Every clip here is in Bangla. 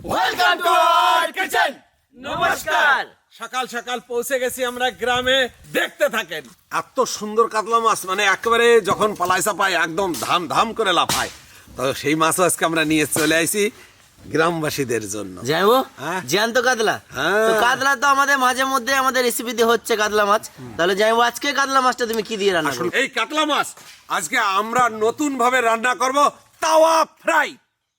Welcome to our kitchen. নমস্কার। সকাল সকাল পৌঁছে গেছি আমরা গ্রামে, দেখতে থাকেন। এত সুন্দর কাতলা মাছ, মানে একেবারে যখন পালাইসা পায় একদম ধাম ধাম করে লাফায়। তো সেই মাছও আজকে আমরা নিয়ে চলে আইছি গ্রামবাসীদের জন্য। যাইবো হ্যাঁ। জ্যান্ত কাতলা। হ্যাঁ। তো কাতলা তো আমাদের মাঝে মধ্যে আমাদের রেসিপিতে হচ্ছে কাতলা মাছ। তাহলে যাইবো আজকে কাতলা মাছটা তুমি কি দিয়ে রান্না আসলে করবে? এই কাতলা মাছ আজকে আমরা নতুন ভাবে রান্না করব, তাওয়া ফ্রাই।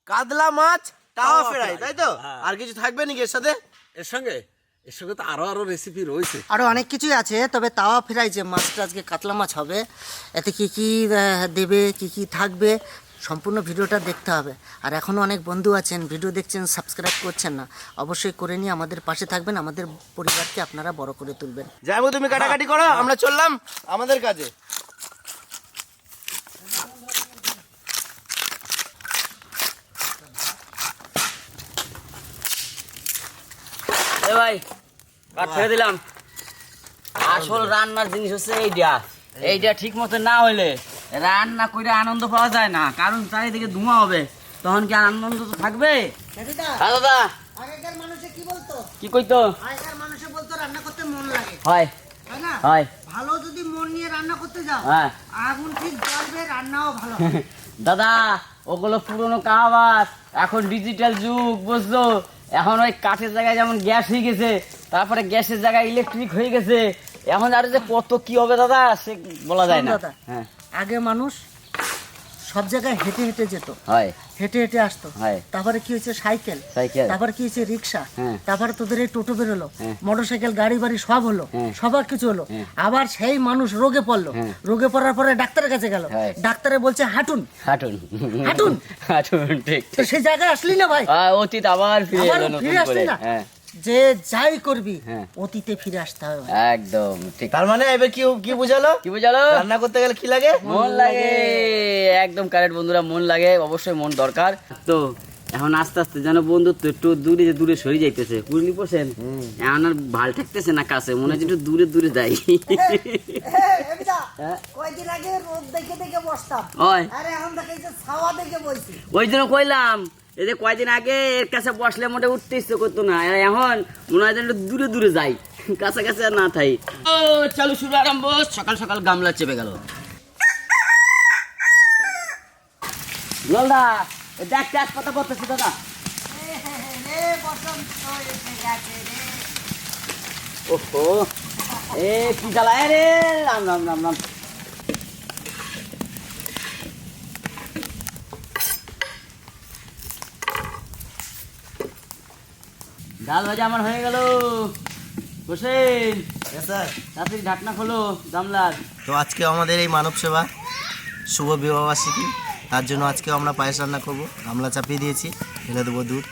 কাতলা মাছ তাওয়া তাওয়া ফ্রাই, ফ্রাই। তাই তো? আর কিছু থাকবে নাকি এর সাথে? এর সঙ্গে তো আরো রেসিপি রয়েছে। আরও অনেক কিছুই আছে, তবে তাওয়া ফ্রাই যে মাছটা আজকে কাতলা মাছ হবে, এতে কি কি দেবে, কি কি থাকবে, সম্পূর্ণ ভিডিওটা দেখতে হবে। আর এখনও অনেক বন্ধু আছেন ভিডিও দেখছেন, সাবস্ক্রাইব করছেন না, অবশ্যই করে নিয়ে আমাদের পাশে থাকবেন, আমাদের পরিবারকে আপনারা বড় করে তুলবেন। যাইবো তুমি কাটাকাটি করো, আমরা চললাম আমাদের কাজে। এ ভাই কাট ছেড়ে দিলাম। আসল রান্নার জিনিস হচ্ছে এইটা ঠিক মতো না হইলে রান্না করে আনন্দ পাওয়া যায় না, কারণ চারিদিকে ধোঁয়া হবে, তখন কি আনন্দ তো থাকবে? হ্যাঁ দাদা, আগেকার মানুষে কি বলতো? কি কইতো? আগেকার মানুষে বলতো রান্না করতে মন লাগে, হয় তাই না? হয় ভালো যদি মন নিয়ে রান্না করতে যাও, হ্যাঁ আগুন ঠিক জ্বলবে, রান্নাও ভালো হবে। দাদা, ওগুলো পুরনো কাহাবাত, এখন ডিজিটাল যুগ, বুঝছো? এখন ওই কাঠের জায়গায় যেমন গ্যাস হয়ে গেছে, তারপরে গ্যাসের জায়গায় ইলেকট্রিক হয়ে গেছে, এখন আর যে কত কি হবে দাদা সে বলা যায় না। দাদা, হ্যাঁ আগে মানুষ সব জায়গায় হেঁটে হেঁটে যেত, হয় হেঁটে হেঁটে আসতো, হয়। তারপরে কি হয়েছে সাইকেল, সাইকেল। তারপরে কি হয়েছে রিক্সা, হ্যাঁ। তারপরে তোদের এই টোটো বেরোলো, হ্যাঁ। মোটরসাইকেল, গাড়ি বাড়ি সব হলো, হ্যাঁ। সবার কিছু হলো। হ্যাঁ। আবার সেই মানুষ রোগে পড়লো, হ্যাঁ। রোগে পড়ার পরে ডাক্তারের কাছে গেল, হ্যাঁ। ডাক্তারে বলছে হাঁটুন। হাঁটুন হাঁটুন। হাঁটুন, ঠিক তো সেই জায়গায় আসলি না ভাই, অতীত আবার ফিরে আবার এলো নতুন ফিরে আসলি করে। না? হ্যাঁ যে যাই করবি হ্যাঁ। অতীতে ফিরে আসতে হবে ভাই। একদম ঠিক। তার মানে এবার কি কি বুঝালো? কি বুঝালো? রান্না করতে গেলে কি লাগে? মন লাগে। একদম কারেক্ট বন্ধুরা, মন লাগে, অবশ্যই মন দরকার। তো এখন আস্তে আস্তে যেন বন্ধুত্ব একটু দূরে দূরে সরে যাইতেছে, বুঝলি পোষেন? এখন আর ভাল থাকতেছে না কাছে, মনে হচ্ছে একটু দূরে দূরে যাই। হ্যাঁ। কয়েকদিন আগে রোদ দেখে দেখে বসতাম, ওই আরে এখন দেখে ছাওয়া দেখে বইছি। ওই জন্য কইলাম, এই যে কয়দিন আগে এর কাছে বসলে মোটে উঠতে ইচ্ছে করতো না, আর এখন মনে হয় যেন একটু দূরে দূরে যাই, কাছে কাছে আর না থাই। ও চালু শুরু আরম্ভ। সকাল সকাল গামলা চেপে গেল। জলদা দেখ দেখ কথা বলতেছি দাদা। রে বসন্ত এসে গেছে রে। ওহো, এ কি জ্বালায় রে, রাম রাম রাম রাম। ডাল ভাজা আমার হয়ে গেল। বসেন, স্যার, তাড়াতাড়ি ঢাকনা খোলো গামলার। তো আজকে আমাদের এই মানব সেবা শুভ বিবাহবার্ষিকী, তার জন্য আজকে আমরা পায়েস রান্না করব। গামলা চাপিয়ে দিয়েছি, ঢেলে দেবো দুধ।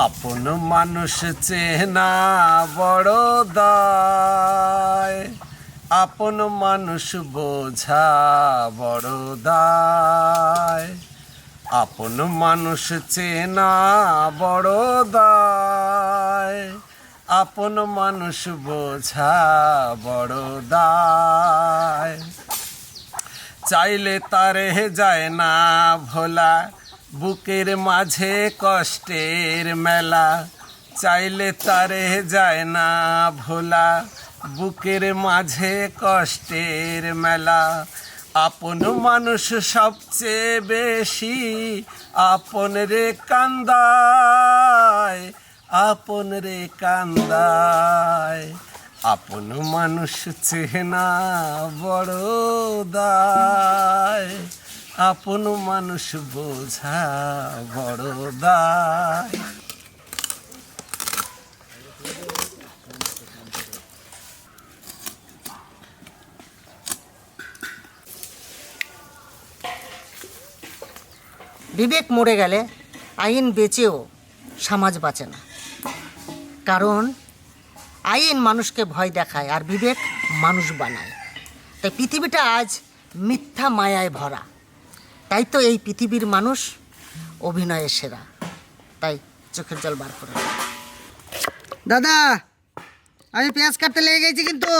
আপন মানুষ চেনা বড় দায়, আপন মানুষ বোঝা বড় দায়, আপন মানুষ চেনা বড় দায়, আপন মানুষ বোঝা বড় দায়। চাইলে তারে যায় না ভোলা, বুকের মাঝে কষ্টের মেলা, চাইলে তারে যায় না ভোলা, বুকের মাঝে কষ্টের মেলা। আপন মানুষ সবচেয়ে বেশি আপন রে কান্দায়, আপন রে কান্দায়, আপন মানুষ চেনা বড় দায়, আপন মানুষ বোঝা বড় দায়। বিবেক মরে গেলে আইন বেঁচেও সমাজ বাঁচে না, কারণ আইন মানুষকে ভয় দেখায় আর বিবেক মানুষ বানায়। তাই পৃথিবীটা আজ মিথ্যা মায়ায় ভরা, তাই তো এই পৃথিবীর মানুষ অভিনয়ে সেরা। তাই চোখের জল বার করে দাদা, আমি পেঁয়াজ কাটতে লেগে গেছি কিন্তু।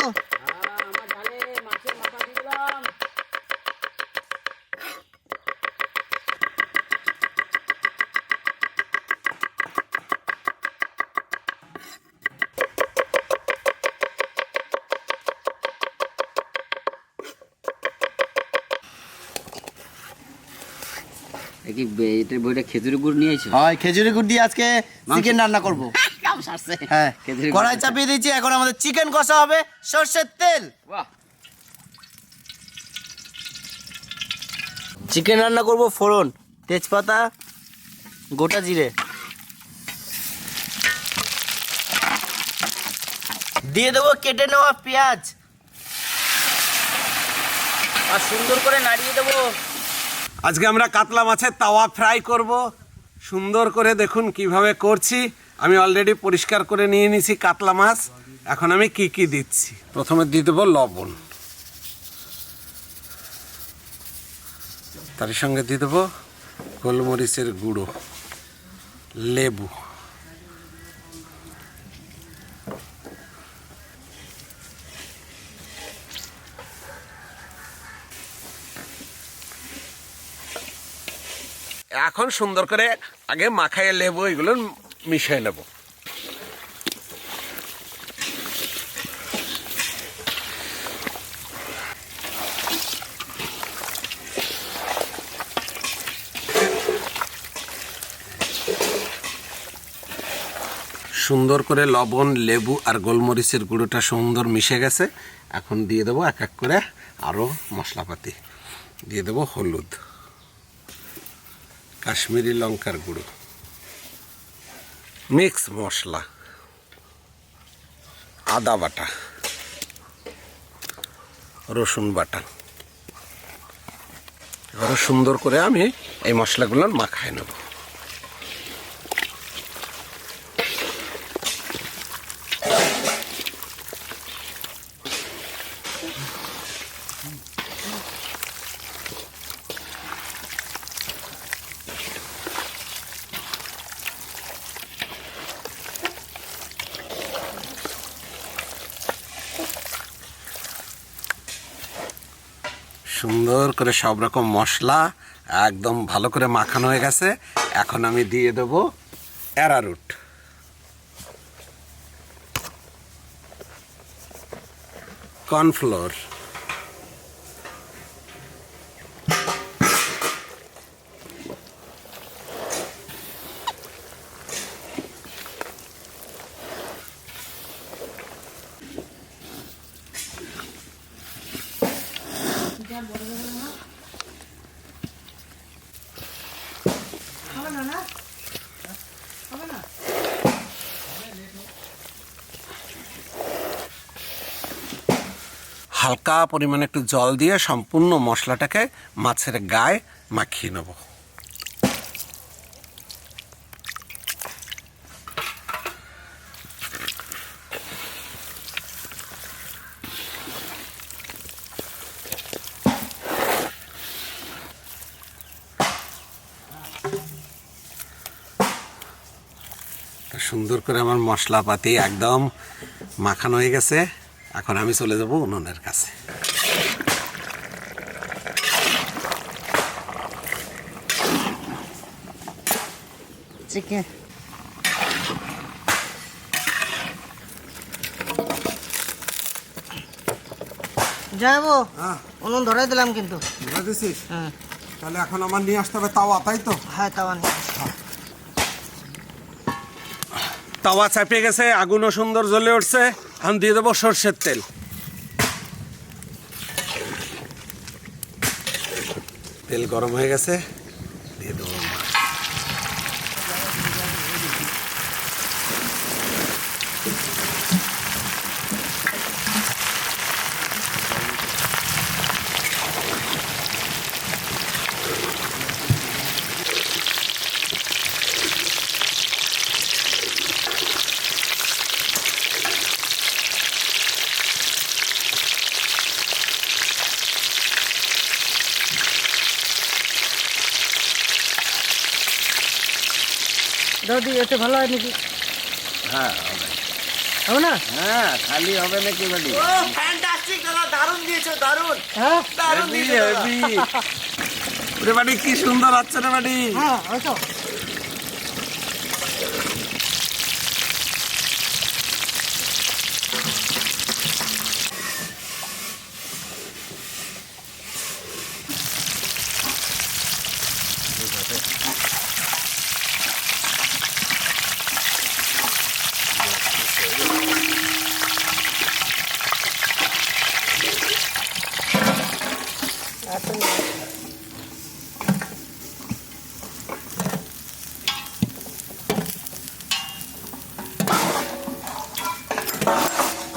কি এটার বইটা খেজুরের গুড় নিয়ে এসো? হয়, খেজুরি গুড় দিয়ে আজকে চিকেন রান্না করব। কাম সারছে। হ্যাঁ, খেজুরের কড়াই গুড়। চাপিয়ে দিয়েছি, এখন আমাদের চিকেন কষা হবে সর্ষের তেল। বাহ, চিকেন রান্না করব, ফোড়ন, তেজপাতা, গোটা জিরে দিয়ে দেবো, কেটে নেওয়া পেঁয়াজ আর সুন্দর করে নাড়িয়ে দেবো। আজকে আমরা কাতলা মাছের তাওয়া ফ্রাই করব। সুন্দর করে দেখুন কিভাবে করছি। আমি অলরেডি পরিষ্কার করে নিয়ে নিয়েছি কাতলা মাছ। এখন আমি কি কি দিচ্ছি, প্রথমে দিয়ে দেবো লবণ, তার সঙ্গে দিয়ে দেবো গোলমরিচের গুঁড়ো, লেবু, এখন সুন্দর করে আগে মাখাইয়ে লেবু এগুলো মিশিয়ে নেব। সুন্দর করে লবণ, লেবু আর গোলমরিচের গুঁড়োটা সুন্দর মিশে গেছে। এখন দিয়ে দেবো এক এক করে আরও মশলাপাতি। দিয়ে দেবো হলুদ, কাশ্মীরি লঙ্কার গুঁড়ো, মিক্স মশলা, আদা বাটা, রসুন বাটা। এবারে সুন্দর করে আমি এই মশলাগুলো মাখায় নেব। সুন্দর করে সব রকম মশলা একদম ভালো করে মাখানো হয়ে গেছে। এখন আমি দিয়ে দেব অ্যারারুট, কর্নফ্লোর, হালকা পরিমাণে একটু জল দিয়ে সম্পূর্ণ মশলাটাকে মাছের গায়ে মাখিয়ে নেব। সুন্দর করে আমার মশলাপাতি একদম মাখানো হয়ে গেছে। এখন আমি চলে যাব উনুনের কাছে। চিকেন যাবো, উনুন ধরাই দিলাম কিন্তু। হ্যাঁ তাহলে এখন আমার নিয়ে আসতে হবে তাওয়া, তাই তো? হ্যাঁ তাওয়া নিয়ে তাওয়া চাপিয়ে গেছে, আগুনও সুন্দর জ্বলে উঠছে। এখন দিয়ে দেবো সর্ষের তেল। তেল গরম হয়ে গেছে, দিয়ে দেবো মাছ। দাদি এতে ভালো হয় নাকি? হ্যাঁ হবে। হবে না? হ্যাঁ খালি হবে নাকি বাড়ি? ফ্যান্টাস্টিক দাদা, দারুণ দিয়েছো, দারুণ হ্যাঁ দারুণ দিয়েছো দাদা। রে বাড়ি কি সুন্দর হচ্ছে রে বাড়ি। হ্যাঁ হয়তো।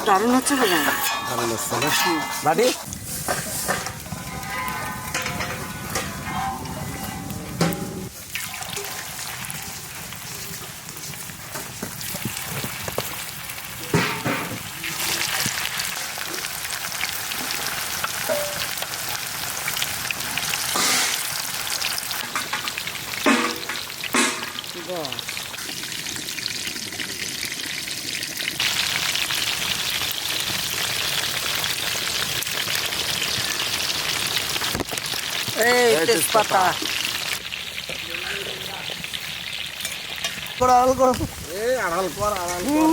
দারুণ হচ্ছে না? দারুণ হচ্ছে না বাড়ি? এই তেজপাতা আড়াল করো। আড়াল কর, আড়াল কর।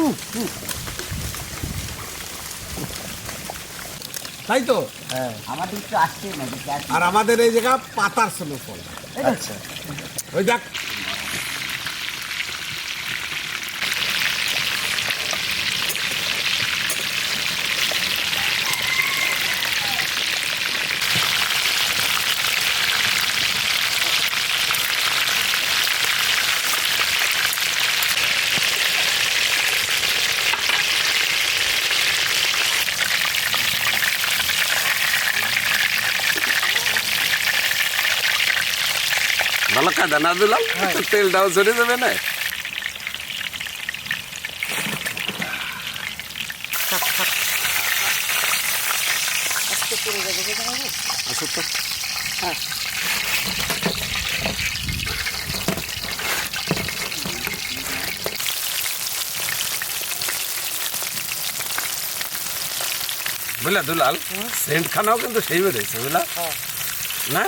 তাই তো? আমার দিক তো আসছে না, দিকে আসছে। আর আমাদের এই জায়গা পাতার স্নো ফল। আচ্ছা ওই দেখ, ভালো কাঁদা না দিলাম, তেলটাও ঝরে যাবে না। আচ্ছা তো বুঝলা দুলাল, সেন্ট খানাও কিন্তু সেই বেরোয়েছে বুঝলা না?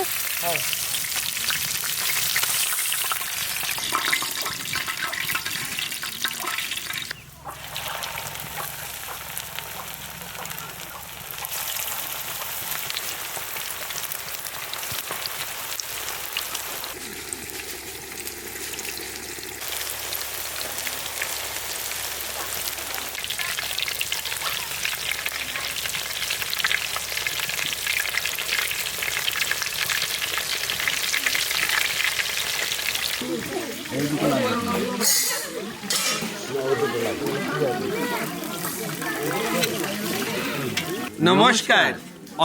নমস্কার।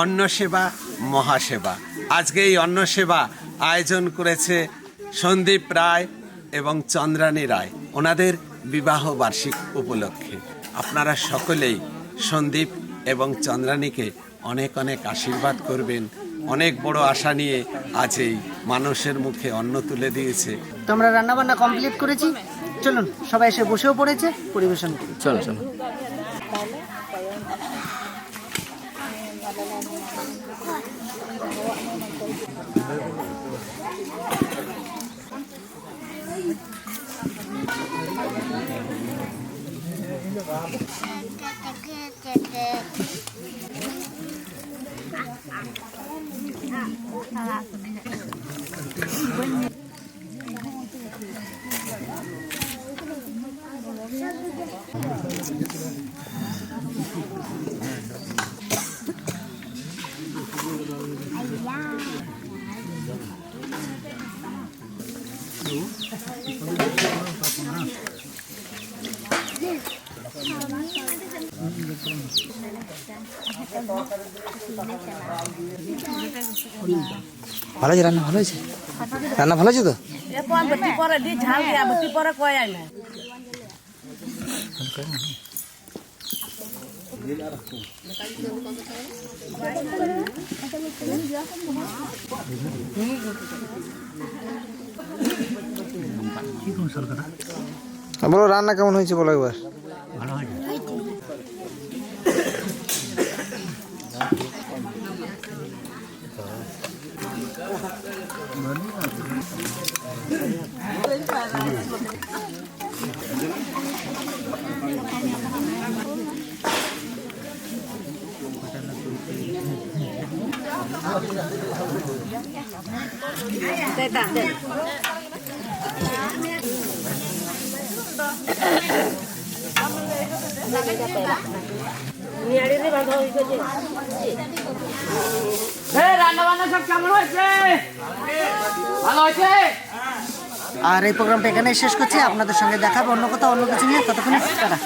অন্ন সেবা মহাসেবা। আজকে এই অন্ন সেবা আয়োজন করেছে সন্দীপ রায় এবং চন্দ্রানী রায়, ওনাদের বিবাহ বার্ষিক উপলক্ষে। আপনারা সকলেই সন্দীপ এবং চন্দ্রানীকে অনেক অনেক আশীর্বাদ করবেন। অনেক বড় আশা নিয়ে আজ এই মানুষের মুখে অন্ন তুলে দিয়েছে। তো আমরা রান্না বান্না কমপ্লিট করেছি, চলুন সবাই এসে বসেও পড়েছে, পরিবেশন করি। চলো চলো। ভালো আছে রান্না, ভালো আছে রান্না, ভালো আছে তো? বলো রান্না কেমন হয়েছে বলো একবার। রান্না বান্না সব কেমন হয়েছে? ভালো হয়েছে? আর এই প্রোগ্রামটা এখানে শেষ করছি, আপনাদের সঙ্গে দেখাবো অন্য কোথাও অন্য কিছু নিয়ে। ততক্ষণ টাটা।